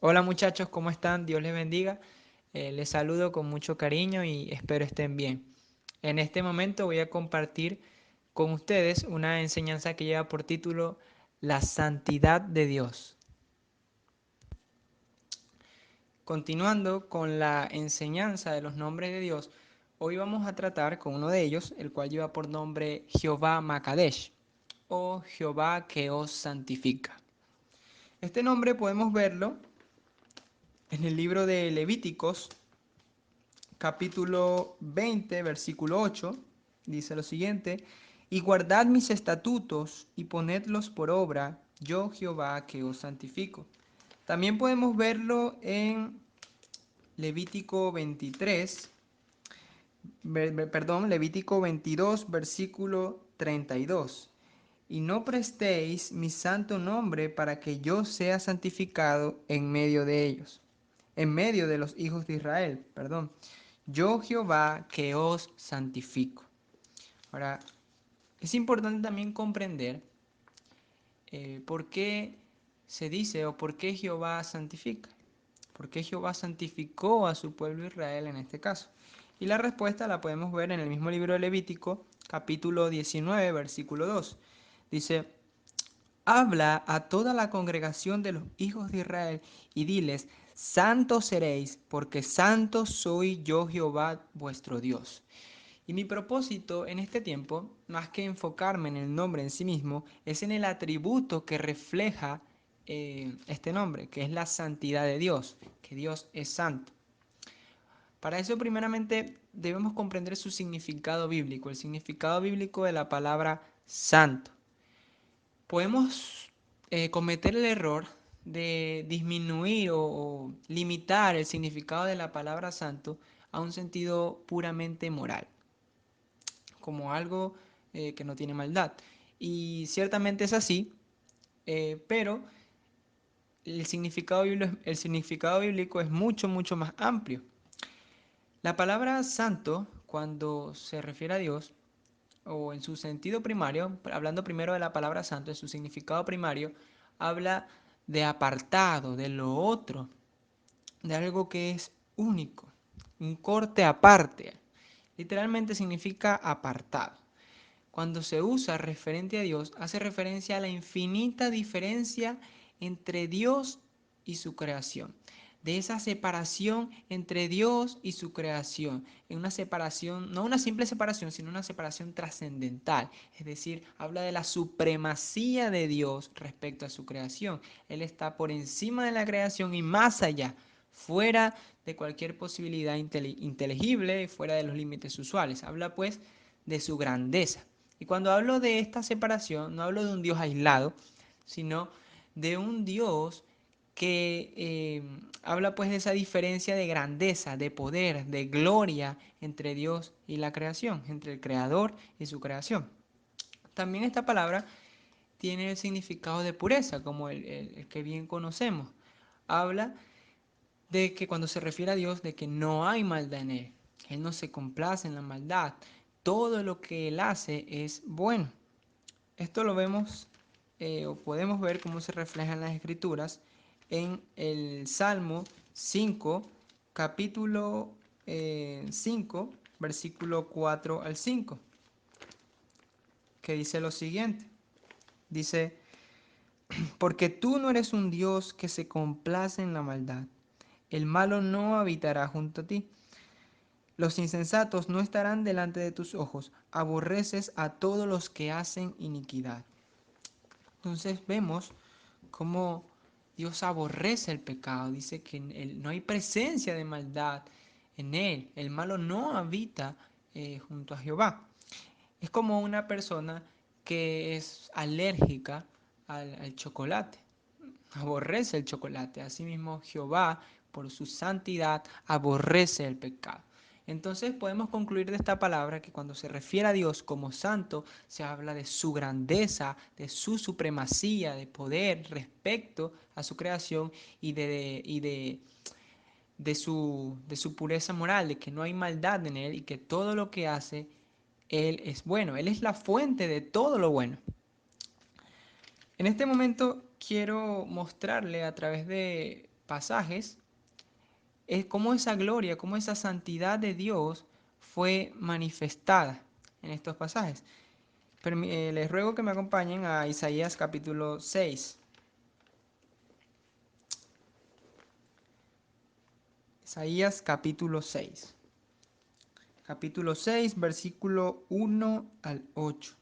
Hola muchachos, ¿cómo están? Dios les bendiga. Les saludo con mucho cariño y espero estén bien. En este momento voy a compartir con ustedes una enseñanza que lleva por título La santidad de Dios. Continuando con la enseñanza de los nombres de Dios, hoy vamos a tratar con uno de ellos, el cual lleva por nombre Jehová Makadesh o Jehová que os santifica. Este nombre podemos verlo en el libro de Levíticos, capítulo 20, versículo 8, dice lo siguiente: y guardad mis estatutos y ponedlos por obra, yo Jehová que os santifico. También podemos verlo en Levítico 23, Levítico 22, versículo 32. Y no prestéis mi santo nombre para que yo sea santificado en medio de ellos, en medio de los hijos de Israel, perdón. Yo Jehová que os santifico. Ahora, es importante también comprender por qué se dice o por qué Jehová santifica. ¿Por qué Jehová santificó a su pueblo Israel en este caso? Y la respuesta la podemos ver en el mismo libro de Levítico, capítulo 19, versículo 2. Dice: habla a toda la congregación de los hijos de Israel y diles: santos seréis, porque santo soy yo Jehová vuestro Dios. Y mi propósito en este tiempo, más que enfocarme en el nombre en sí mismo, es en el atributo que refleja este nombre, que es la santidad de Dios, que Dios es santo. Para eso primeramente debemos comprender su significado bíblico, el significado bíblico de la palabra santo. Podemos cometer el error de disminuir o limitar el significado de la palabra santo a un sentido puramente moral, como algo que no tiene maldad. Y ciertamente es así, pero el significado bíblico es mucho, mucho más amplio. La palabra santo, cuando se refiere a Dios, o en su sentido primario, hablando primero de la palabra santo, en su significado primario, habla de apartado, de lo otro, de algo que es único, un corte aparte. Literalmente significa apartado. Cuando se usa referente a Dios, hace referencia a la infinita diferencia entre Dios y su creación. De esa separación entre Dios y su creación. En una separación, no una simple separación, sino una separación trascendental. Es decir, habla de la supremacía de Dios respecto a su creación. Él está por encima de la creación y más allá, fuera de cualquier posibilidad inteligible, fuera de los límites usuales. Habla pues de su grandeza. Y cuando hablo de esta separación, no hablo de un Dios aislado, sino de un Dios que habla pues de esa diferencia de grandeza, de poder, de gloria entre Dios y la creación, entre el Creador y su creación. También esta palabra tiene el significado de pureza, como el que bien conocemos. Habla de que cuando se refiere a Dios, de que no hay maldad en Él. Él no se complace en la maldad. Todo lo que Él hace es bueno. Esto lo vemos o podemos ver cómo se refleja en las Escrituras en el Salmo 5, capítulo 5, versículo 4 al 5, que dice lo siguiente. Dice: porque tú no eres un Dios que se complace en la maldad. El malo no habitará junto a ti. Los insensatos no estarán delante de tus ojos. Aborreces a todos los que hacen iniquidad. Entonces vemos cómo Dios aborrece el pecado. Dice que no hay presencia de maldad en él. El malo no habita junto a Jehová. Es como una persona que es alérgica al chocolate. Aborrece el chocolate. Asimismo, Jehová, por su santidad, aborrece el pecado. Entonces podemos concluir de esta palabra que cuando se refiere a Dios como santo, se habla de su grandeza, de su supremacía, de poder respecto a su creación y de su pureza moral, de que no hay maldad en él y que todo lo que hace, él es bueno. Él es la fuente de todo lo bueno. En este momento quiero mostrarle a través de pasajes es cómo esa gloria, cómo esa santidad de Dios fue manifestada en estos pasajes. Les ruego que me acompañen a Isaías capítulo 6. Isaías capítulo 6. Capítulo 6, versículo 1 al 8.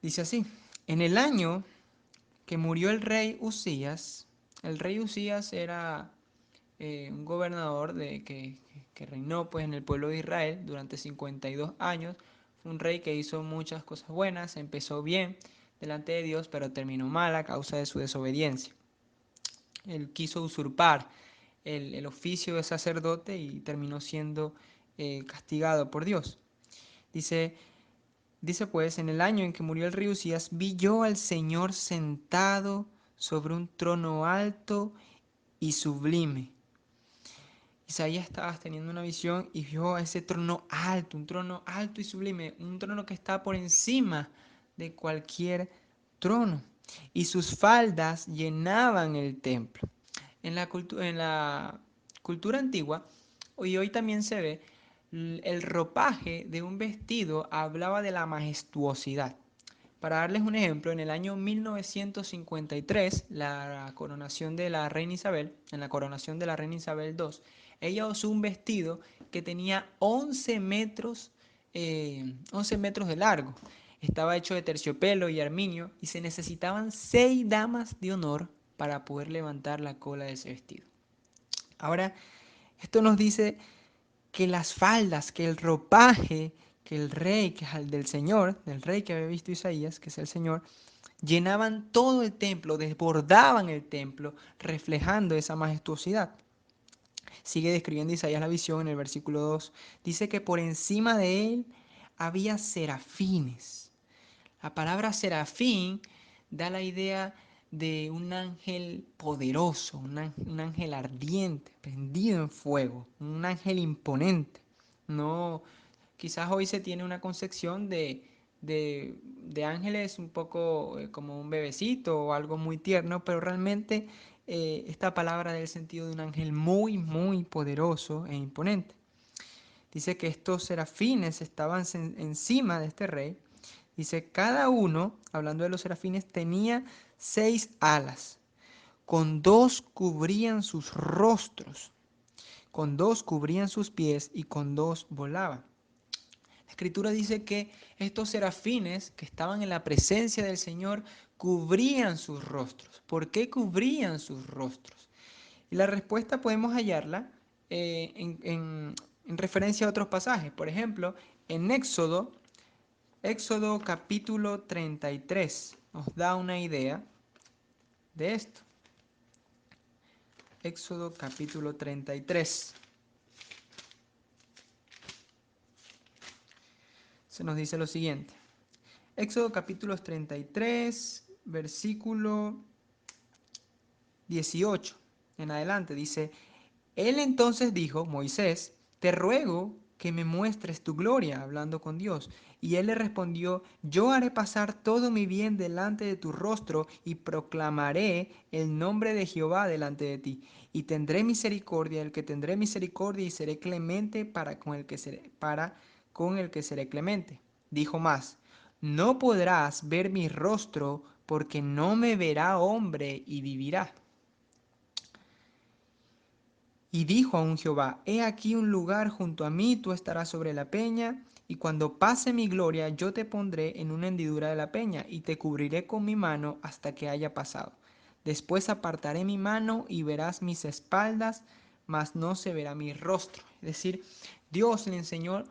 Dice así: en el año que murió el rey Usías era un gobernador que reinó pues, en el pueblo de Israel durante 52 años. Fue un rey que hizo muchas cosas buenas, empezó bien delante de Dios, pero terminó mal a causa de su desobediencia. Él quiso usurpar el oficio de sacerdote y terminó siendo castigado por Dios. Dice pues, en el año en que murió el rey Usías, vi yo al Señor sentado sobre un trono alto y sublime. Isaías estaba teniendo una visión y vio a ese trono alto, un trono alto y sublime, un trono que está por encima de cualquier trono. Y sus faldas llenaban el templo. En la cultura antigua, y hoy también se ve, el ropaje de un vestido hablaba de la majestuosidad. Para darles un ejemplo, en el año 1953, la coronación de la reina Isabel, en la coronación de la reina Isabel II, ella usó un vestido que tenía 11 metros de largo. Estaba hecho de terciopelo y armiño y se necesitaban 6 damas de honor para poder levantar la cola de ese vestido. Ahora, esto nos dice que las faldas, que el ropaje, que el rey, que es el del Señor, del rey que había visto Isaías, que es el Señor, llenaban todo el templo, desbordaban el templo, reflejando esa majestuosidad. Sigue describiendo Isaías la visión en el versículo 2. Dice que por encima de él había serafines. La palabra serafín da la idea de un ángel poderoso, un ángel ardiente, prendido en fuego, un ángel imponente. No, quizás hoy se tiene una concepción de ángeles un poco como un bebecito o algo muy tierno, pero realmente esta palabra da el sentido de un ángel muy, muy poderoso e imponente. Dice que estos serafines estaban encima de este rey. Dice, cada uno, hablando de los serafines, tenía 6 alas. Con 2 cubrían sus rostros, con 2 cubrían sus pies y con 2 volaban. La Escritura dice que estos serafines que estaban en la presencia del Señor cubrían sus rostros. ¿Por qué cubrían sus rostros? Y la respuesta podemos hallarla en referencia a otros pasajes. Por ejemplo, en Éxodo capítulo 33 nos da una idea de esto. Éxodo capítulo 33. Se nos dice lo siguiente. Éxodo capítulo 33, versículo 18 en adelante. Dice, él entonces dijo, Moisés, te ruego que me muestres tu gloria, hablando con Dios. Y él le respondió, yo haré pasar todo mi bien delante de tu rostro y proclamaré el nombre de Jehová delante de ti. Y tendré misericordia del que tendré misericordia y seré clemente para con el que seré clemente. Dijo más, no podrás ver mi rostro porque no me verá hombre y vivirá. Y dijo aún Jehová, he aquí un lugar junto a mí, tú estarás sobre la peña, y cuando pase mi gloria, yo te pondré en una hendidura de la peña, y te cubriré con mi mano hasta que haya pasado. Después apartaré mi mano y verás mis espaldas, mas no se verá mi rostro. Es decir, Dios le enseñó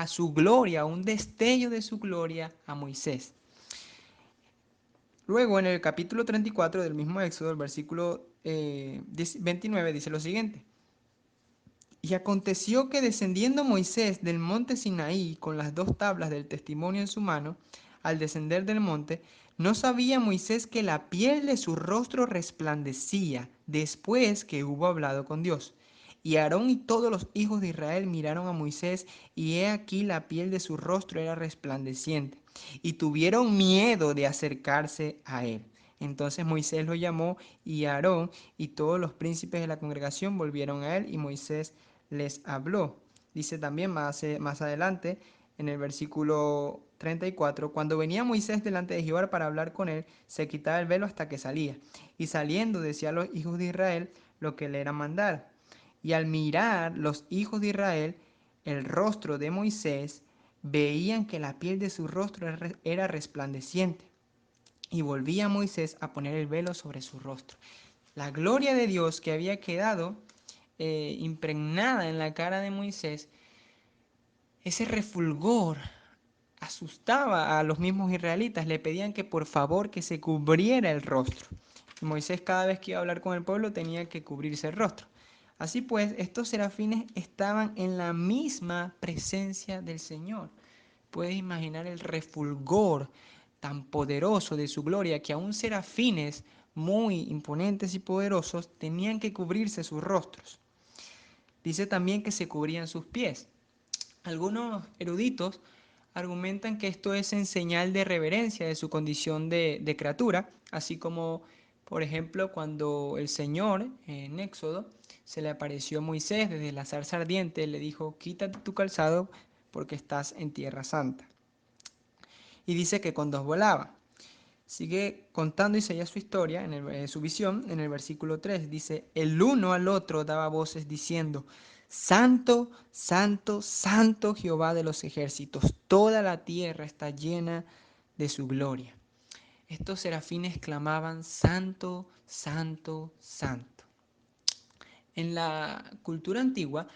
su gloria, un destello de su gloria a Moisés. Luego, en el capítulo 34 del mismo Éxodo, el versículo 29, dice lo siguiente. Y aconteció que descendiendo Moisés del monte Sinaí con las 2 tablas del testimonio en su mano, al descender del monte, no sabía Moisés que la piel de su rostro resplandecía después que hubo hablado con Dios. Y Aarón y todos los hijos de Israel miraron a Moisés, y he aquí la piel de su rostro era resplandeciente, y tuvieron miedo de acercarse a él. Entonces Moisés lo llamó y Aarón y todos los príncipes de la congregación volvieron a él y Moisés les habló. Dice también más adelante en el versículo 34, cuando venía Moisés delante de Jehová para hablar con él, se quitaba el velo hasta que salía. Y saliendo decía a los hijos de Israel lo que le era mandar. Y al mirar los hijos de Israel el rostro de Moisés, veían que la piel de su rostro era resplandeciente. Y volvía Moisés a poner el velo sobre su rostro. La gloria de Dios que había quedado impregnada en la cara de Moisés, ese refulgor asustaba a los mismos israelitas, le pedían que por favor que se cubriera el rostro. Y Moisés cada vez que iba a hablar con el pueblo tenía que cubrirse el rostro. Así pues, estos serafines estaban en la misma presencia del Señor. Puedes imaginar el refulgor tan poderoso de su gloria que aún serafines muy imponentes y poderosos tenían que cubrirse sus rostros. Dice también que se cubrían sus pies. Algunos eruditos argumentan que esto es en señal de reverencia de su condición de criatura, así como, por ejemplo, cuando el Señor en Éxodo se le apareció a Moisés desde la zarza ardiente, le dijo, quítate tu calzado porque estás en tierra santa. Y dice que con dos volaba. Sigue contando Isaías su historia, su visión, en el versículo 3. Dice, el uno al otro daba voces diciendo, Santo, Santo, Santo Jehová de los ejércitos, toda la tierra está llena de su gloria. Estos serafines clamaban, Santo, Santo, Santo. En la cultura antigua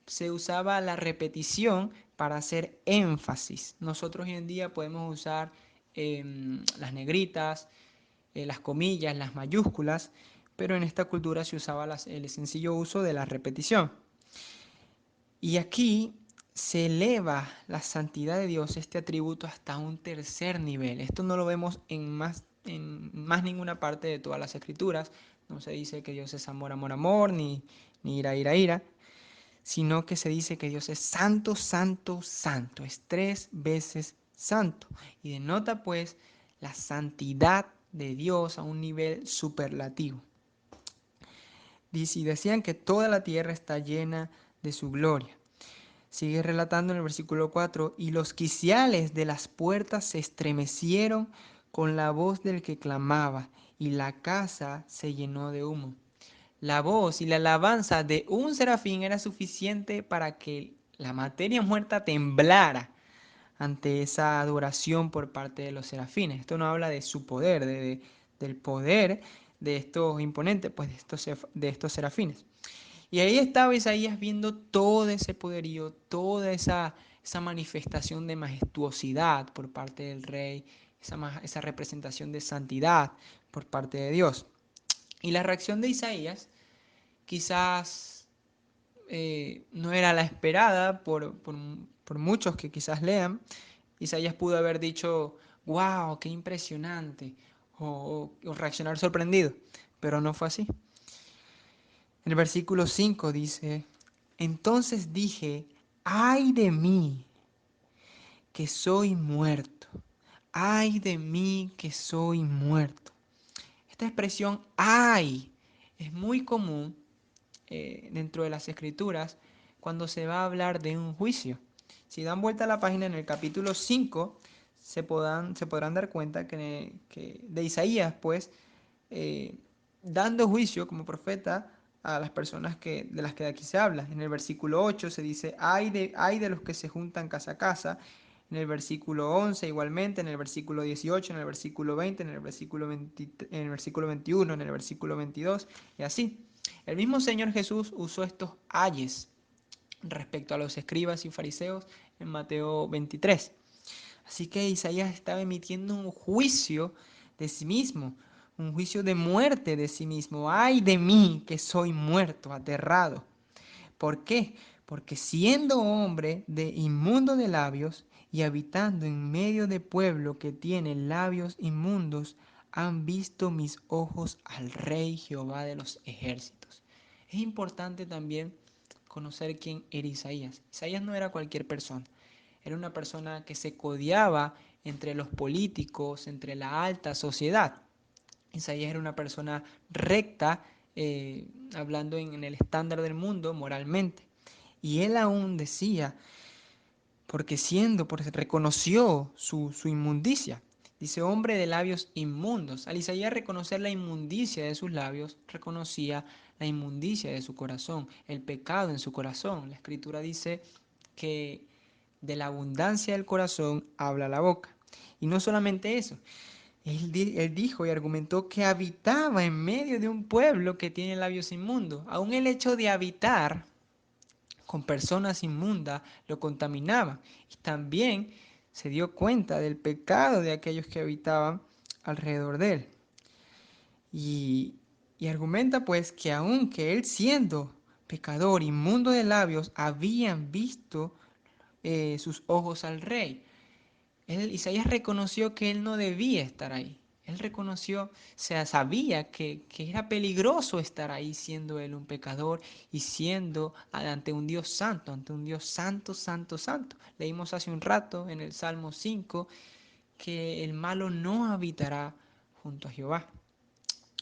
se usaba la repetición para hacer énfasis. Nosotros hoy en día podemos usar las negritas, las comillas, las mayúsculas, pero en esta cultura se usaba el sencillo uso de la repetición. Y aquí se eleva la santidad de Dios, este atributo, hasta un tercer nivel. Esto no lo vemos en más ninguna parte de todas las escrituras. No se dice que Dios es amor, amor, amor, ni ira, ira, ira, sino que se dice que Dios es santo, santo, santo. Es 3 veces santo. Y denota pues la santidad de Dios a un nivel superlativo. Dice, y decían que toda la tierra está llena de su gloria. Sigue relatando en el versículo 4, y los quiciales de las puertas se estremecieron con la voz del que clamaba, y la casa se llenó de humo. La voz y la alabanza de un serafín era suficiente para que la materia muerta temblara ante esa adoración por parte de los serafines. Esto no habla de su poder, del poder de estos imponentes, pues de estos serafines. Y ahí estaba Isaías viendo todo ese poderío, toda esa manifestación de majestuosidad por parte del rey, esa representación de santidad por parte de Dios. Y la reacción de Isaías quizás no era la esperada por muchos que quizás lean. Isaías pudo haber dicho, wow, qué impresionante, o reaccionar sorprendido, pero no fue así. El versículo 5 dice, entonces dije, ay de mí, que soy muerto, ay de mí, que soy muerto. Esta expresión, ay, es muy común dentro de las escrituras cuando se va a hablar de un juicio. Si dan vuelta a la página en el capítulo 5, se podrán dar cuenta que de Isaías, pues, dando juicio como profeta a las personas de las que aquí se habla. En el versículo 8 se dice, ay de los que se juntan casa a casa. En el versículo 11 igualmente, en el versículo 18, en el versículo 20, en el versículo 20, en el versículo 21, en el versículo 22, y así. El mismo Señor Jesús usó estos ayes respecto a los escribas y fariseos en Mateo 23. Así que Isaías estaba emitiendo un juicio de sí mismo, un juicio de muerte de sí mismo. ¡Ay de mí, que soy muerto, aterrado! ¿Por qué? Porque siendo hombre de inmundo de labios y habitando en medio de pueblo que tiene labios inmundos, han visto mis ojos al Rey Jehová de los ejércitos. Es importante también conocer quién era Isaías. Isaías no era cualquier persona. Era una persona que se codeaba entre los políticos, entre la alta sociedad. Isaías era una persona recta, hablando en el estándar del mundo moralmente. Y él aún decía, porque reconoció su inmundicia. Dice, hombre de labios inmundos. Al Isaías reconocer la inmundicia de sus labios, reconocía la inmundicia de su corazón, el pecado en su corazón. La Escritura dice que de la abundancia del corazón habla la boca. Y no solamente eso, él dijo y argumentó que habitaba en medio de un pueblo que tiene labios inmundos. Aún el hecho de habitar con personas inmundas lo contaminaba. Y también se dio cuenta del pecado de aquellos que habitaban alrededor de él. Y, y argumenta pues que aunque él siendo pecador, inmundo de labios, habían visto sus ojos al rey. Isaías reconoció que él no debía estar ahí. Él reconoció, o sea, sabía que era peligroso estar ahí siendo él un pecador y siendo ante un Dios santo, ante un Dios santo, santo, santo. Leímos hace un rato en el Salmo 5 que el malo no habitará junto a Jehová.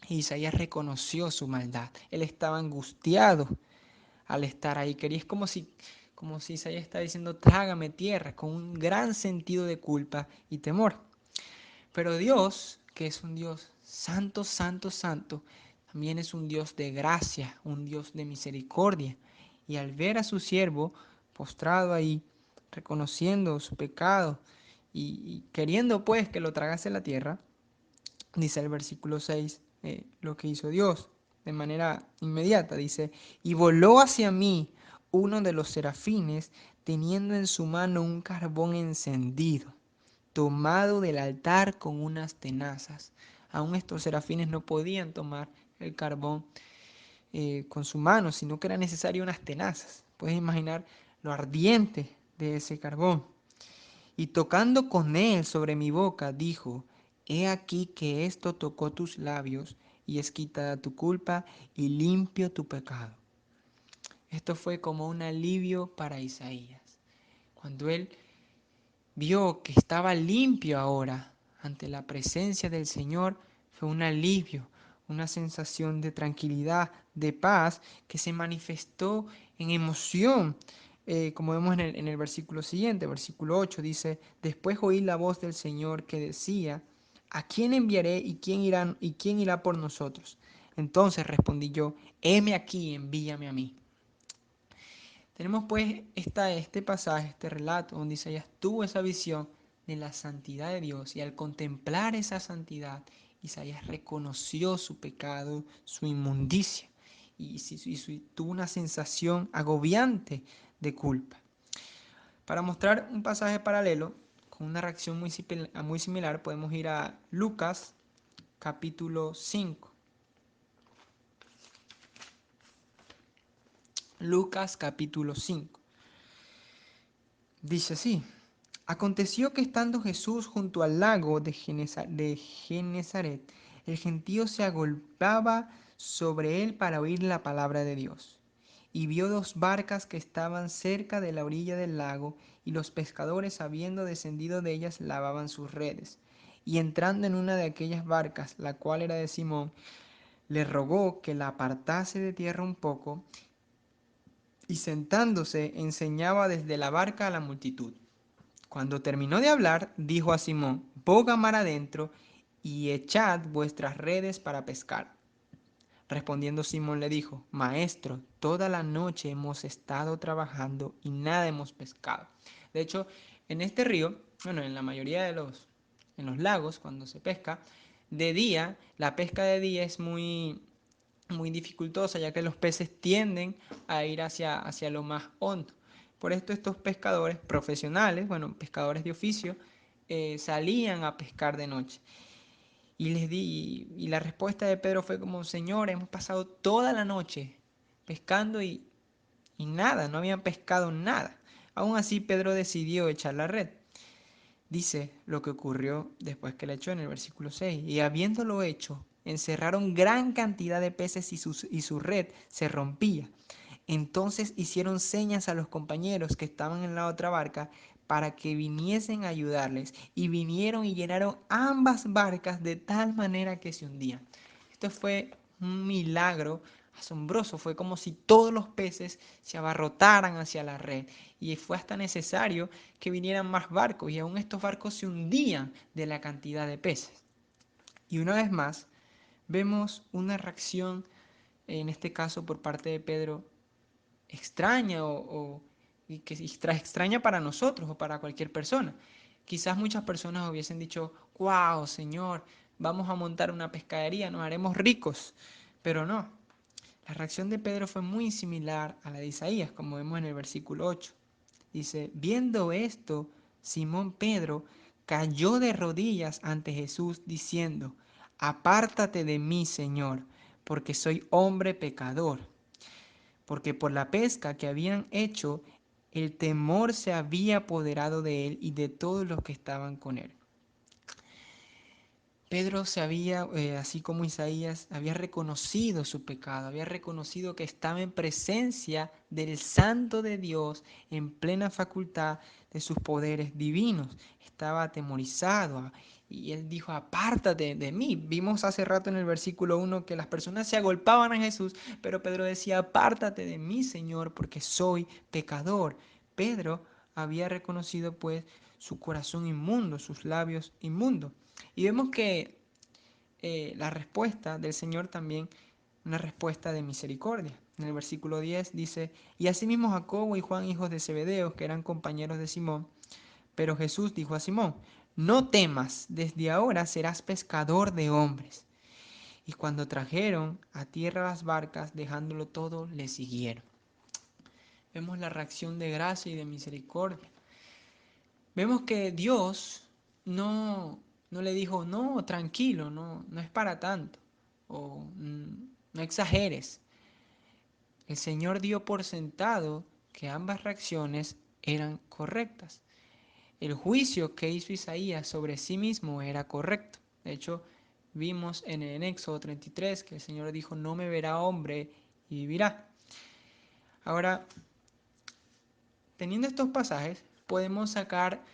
Y Isaías reconoció su maldad. Él estaba angustiado al estar ahí. Es como si Isaías está diciendo, trágame tierra, con un gran sentido de culpa y temor. Pero Dios, que es un Dios santo, santo, santo, también es un Dios de gracia, un Dios de misericordia. Y al ver a su siervo postrado ahí, reconociendo su pecado y queriendo pues que lo tragase la tierra, dice el versículo 6, lo que hizo Dios de manera inmediata. Dice, y voló hacia mí uno de los serafines, teniendo en su mano un carbón encendido, tomado del altar con unas tenazas. Aún estos serafines no podían tomar el carbón con su mano, sino que era necesario unas tenazas. Puedes imaginar lo ardiente de ese carbón. Y tocando con él sobre mi boca, dijo, he aquí que esto tocó tus labios, y es quitada tu culpa, y limpio tu pecado. Esto fue como un alivio para Isaías. Cuando él vio que estaba limpio ahora ante la presencia del Señor, fue un alivio, una sensación de tranquilidad, de paz, que se manifestó en emoción. Como vemos en el versículo siguiente, versículo 8, dice, después oí la voz del Señor que decía, ¿a quién enviaré y quién irá por nosotros? Entonces respondí yo, heme aquí, envíame a mí. Tenemos pues este pasaje, este relato, donde Isaías tuvo esa visión de la santidad de Dios, y al contemplar esa santidad, Isaías reconoció su pecado, su inmundicia, y tuvo una sensación agobiante de culpa. Para mostrar un pasaje paralelo, con una reacción muy similar, podemos ir a Lucas capítulo 5. Lucas capítulo 5. Dice así, aconteció que estando Jesús junto al lago de Genezaret, el gentío se agolpaba sobre él para oír la palabra de Dios. Y vio dos barcas que estaban cerca de la orilla del lago, y los pescadores, habiendo descendido de ellas, lavaban sus redes. Y entrando en una de aquellas barcas, la cual era de Simón, le rogó que la apartase de tierra un poco, y sentándose enseñaba desde la barca a la multitud. Cuando terminó de hablar, dijo a Simón, boga mar adentro y echad vuestras redes para pescar. Respondiendo Simón le dijo, Maestro, toda la noche hemos estado trabajando y nada hemos pescado. De hecho, en este río, bueno, en la mayoría en los lagos, cuando se pesca, de día, la pesca de día es muy dificultosa, ya que los peces tienden a ir hacia lo más hondo. Por esto estos pescadores profesionales, bueno, pescadores de oficio, salían a pescar de noche. Y la respuesta de Pedro fue como, Señor, hemos pasado toda la noche pescando y nada, no habían pescado nada. Aún así Pedro decidió echar la red. Dice lo que ocurrió después que la echó en el versículo 6. Y habiéndolo hecho, encerraron gran cantidad de peces y su red se rompía. Entonces hicieron señas a los compañeros que estaban en la otra barca para que viniesen a ayudarles, y vinieron y llenaron ambas barcas de tal manera que se hundían. Esto fue un milagro asombroso, fue como si todos los peces se abarrotaran hacia la red, y fue hasta necesario que vinieran más barcos, y aún estos barcos se hundían de la cantidad de peces. Y una vez más, vemos una reacción, en este caso por parte de Pedro, extraña y que extraña para nosotros o para cualquier persona. Quizás muchas personas hubiesen dicho, wow, Señor, vamos a montar una pescadería, nos haremos ricos. Pero no, la reacción de Pedro fue muy similar a la de Isaías, como vemos en el versículo 8. Dice, viendo esto, Simón Pedro cayó de rodillas ante Jesús diciendo, apártate de mí, Señor, porque soy hombre pecador. Porque por la pesca que habían hecho, el temor se había apoderado de él y de todos los que estaban con él. Pedro se había, así como Isaías, había reconocido su pecado, había reconocido que estaba en presencia del Santo de Dios en plena facultad de sus poderes divinos. Estaba atemorizado y él dijo, apártate de mí. Vimos hace rato en el versículo 1 que las personas se agolpaban a Jesús, pero Pedro decía, apártate de mí, Señor, porque soy pecador. Pedro había reconocido pues su corazón inmundo, sus labios inmundos. Y vemos que la respuesta del Señor también, una respuesta de misericordia. En el versículo 10 dice, y asimismo Jacobo y Juan, hijos de Zebedeo, que eran compañeros de Simón, pero Jesús dijo a Simón, no temas, desde ahora serás pescador de hombres. Y cuando trajeron a tierra las barcas, dejándolo todo, le siguieron. Vemos la reacción de gracia y de misericordia. Vemos que Dios no le dijo, no, tranquilo, no es para tanto, o no exageres. El Señor dio por sentado que ambas reacciones eran correctas. El juicio que hizo Isaías sobre sí mismo era correcto. De hecho, vimos en el Éxodo 33 que el Señor dijo, no me verá hombre y vivirá. Ahora, teniendo estos pasajes, podemos sacar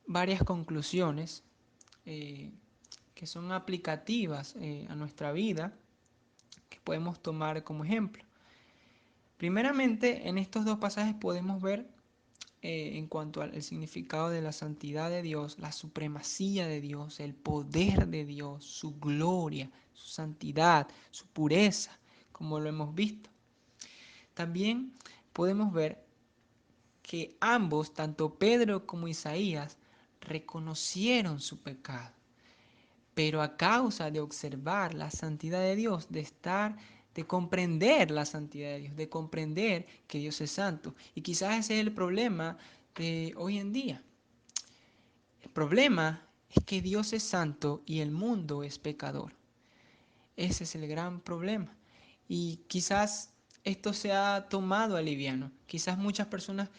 varias conclusiones que son aplicativas a nuestra vida, que podemos tomar como ejemplo. Primeramente, en estos dos pasajes podemos ver en cuanto al significado de la santidad de Dios, la supremacía de Dios, el poder de Dios, su gloria, su santidad, su pureza, como lo hemos visto. También podemos ver que ambos, tanto Pedro como Isaías, reconocieron su pecado. Pero a causa de observar la santidad de Dios, de comprender la santidad de Dios, de comprender que Dios es santo. Y quizás ese es el problema de hoy en día. El problema es que Dios es santo y el mundo es pecador. Ese es el gran problema. Y quizás esto se ha tomado a liviano. Quizás muchas personas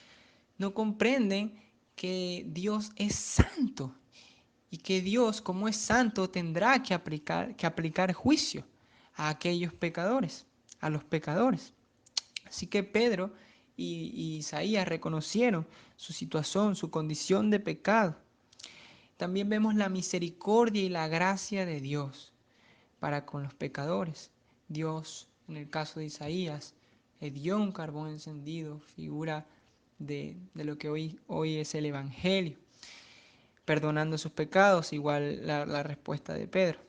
no comprenden que Dios es santo. Y que Dios, como es santo, tendrá que aplicar juicio a aquellos pecadores, a los pecadores. Así que Pedro y Isaías reconocieron su situación, su condición de pecado. También vemos la misericordia y la gracia de Dios para con los pecadores. Dios, en el caso de Isaías, le dio un carbón encendido, figura de lo que hoy es el Evangelio, perdonando sus pecados, igual la respuesta de Pedro.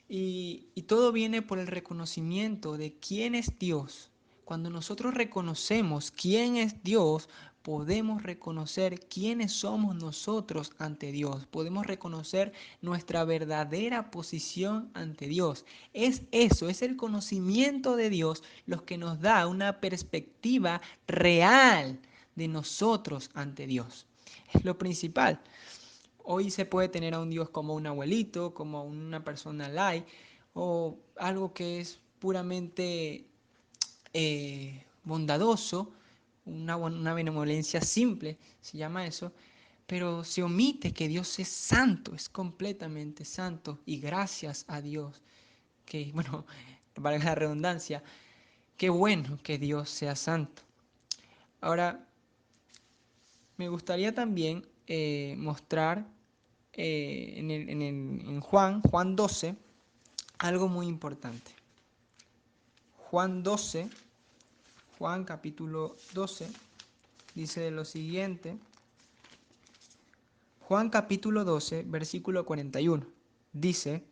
Y todo viene por el reconocimiento de quién es Dios. Cuando nosotros reconocemos quién es Dios, podemos reconocer quiénes somos nosotros ante Dios. Podemos reconocer nuestra verdadera posición ante Dios. Es eso, es el conocimiento de Dios lo que nos da una perspectiva real de nosotros ante Dios. Es lo principal. Hoy se puede tener a un Dios como un abuelito, como una persona light, o algo que es puramente bondadoso, una benevolencia simple, se llama eso, pero se omite que Dios es santo, es completamente santo, y gracias a Dios, que, bueno, valga la redundancia, qué bueno que Dios sea santo. Ahora, me gustaría también mostrar en Juan 12, algo muy importante. Juan 12, Juan capítulo 12, dice de lo siguiente. Juan capítulo 12, versículo 41. Dice: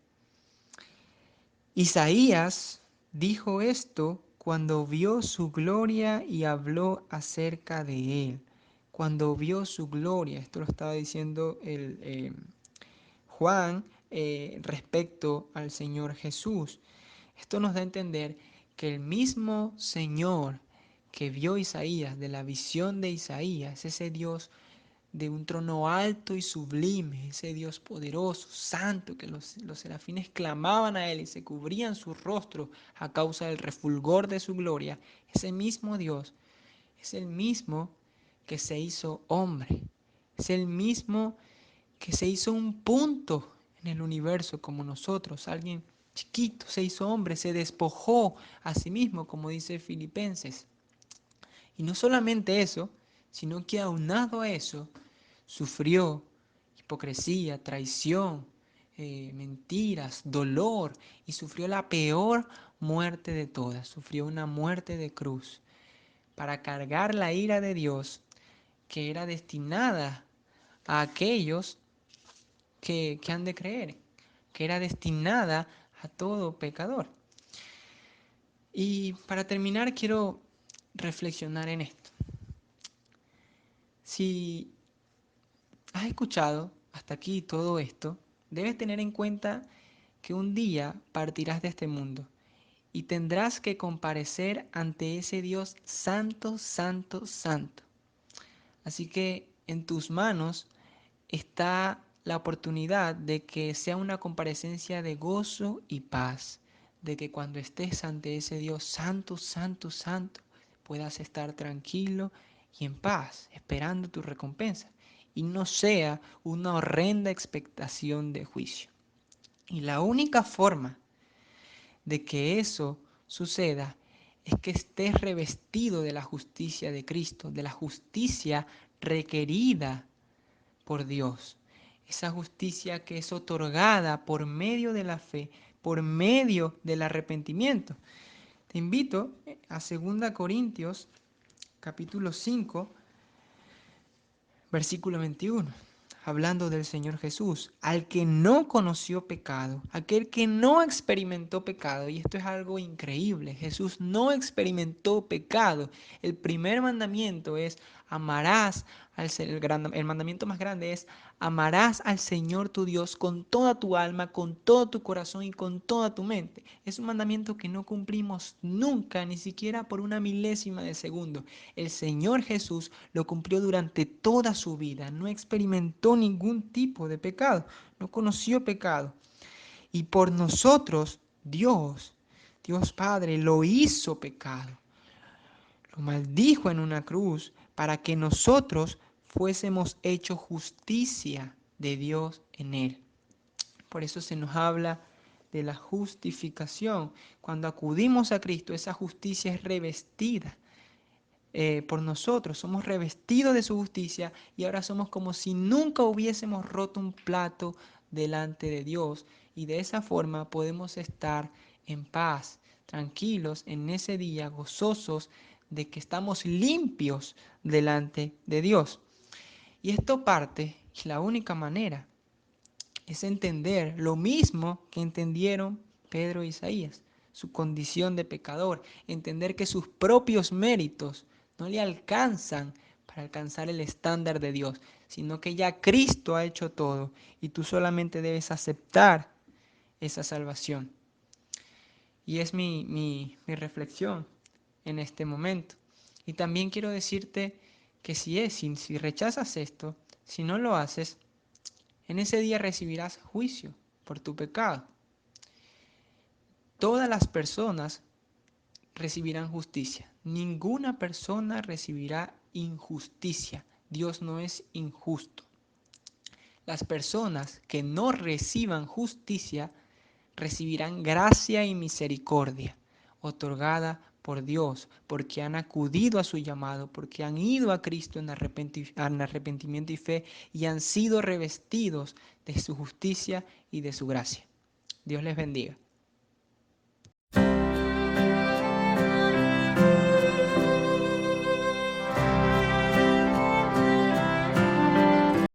Isaías dijo esto cuando vio su gloria y habló acerca de él. Cuando vio su gloria, esto lo estaba diciendo Juan respecto al Señor Jesús. Esto nos da a entender que el mismo Señor que vio Isaías, de la visión de Isaías, ese Dios de un trono alto y sublime, ese Dios poderoso, santo, que los serafines clamaban a él y se cubrían su rostro a causa del refulgor de su gloria, ese mismo Dios es el mismo que se hizo hombre, es el mismo que se hizo un punto en el universo como nosotros, alguien chiquito se hizo hombre, se despojó a sí mismo, como dice Filipenses. Y no solamente eso, sino que aunado a eso, sufrió hipocresía, traición, mentiras, dolor, y sufrió la peor muerte de todas. Sufrió una muerte de cruz para cargar la ira de Dios que era destinada a aquellos que han de creer, que era destinada a todo pecador. Y para terminar quiero reflexionar en esto. Si has escuchado hasta aquí todo esto, debes tener en cuenta que un día partirás de este mundo y tendrás que comparecer ante ese Dios santo, santo, santo. Así que en tus manos está la oportunidad de que sea una comparecencia de gozo y paz, de que cuando estés ante ese Dios santo, santo, santo, puedas estar tranquilo y en paz, esperando tu recompensa, y no sea una horrenda expectación de juicio. Y la única forma de que eso suceda es que estés revestido de la justicia de Cristo, de la justicia requerida por Dios. Esa justicia que es otorgada por medio de la fe, por medio del arrepentimiento. Te invito a 2 Corintios capítulo 5, versículo 21, hablando del Señor Jesús, al que no conoció pecado, aquel que no experimentó pecado, y esto es algo increíble, Jesús no experimentó pecado. El primer mandamiento es amarás el mandamiento más grande es amarás al Señor tu Dios con toda tu alma, con todo tu corazón y con toda tu mente. Es un mandamiento que no cumplimos nunca, ni siquiera por una milésima de segundo. El Señor Jesús lo cumplió durante toda su vida, no experimentó ningún tipo de pecado, no conoció pecado. Y por nosotros, Dios Padre, lo hizo pecado, lo maldijo en una cruz para que nosotros fuésemos hechos justicia de Dios en él. Por eso se nos habla de la justificación. Cuando acudimos a Cristo, esa justicia es revestida por nosotros, somos revestidos de su justicia y ahora somos como si nunca hubiésemos roto un plato delante de Dios, y de esa forma podemos estar en paz, tranquilos en ese día, gozosos de que estamos limpios delante de Dios. Y esto parte, y la única manera es entender lo mismo que entendieron Pedro e Isaías, su condición de pecador, entender que sus propios méritos no le alcanzan para alcanzar el estándar de Dios, sino que ya Cristo ha hecho todo y tú solamente debes aceptar esa salvación. Y es mi reflexión en este momento. Y también quiero decirte que si rechazas esto, si no lo haces, en ese día recibirás juicio por tu pecado. Todas las personas recibirán justicia. Ninguna persona recibirá injusticia. Dios no es injusto. Las personas que no reciban justicia recibirán gracia y misericordia otorgada por Dios, porque han acudido a su llamado, porque han ido a Cristo en arrepentimiento y fe y han sido revestidos de su justicia y de su gracia. Dios les bendiga.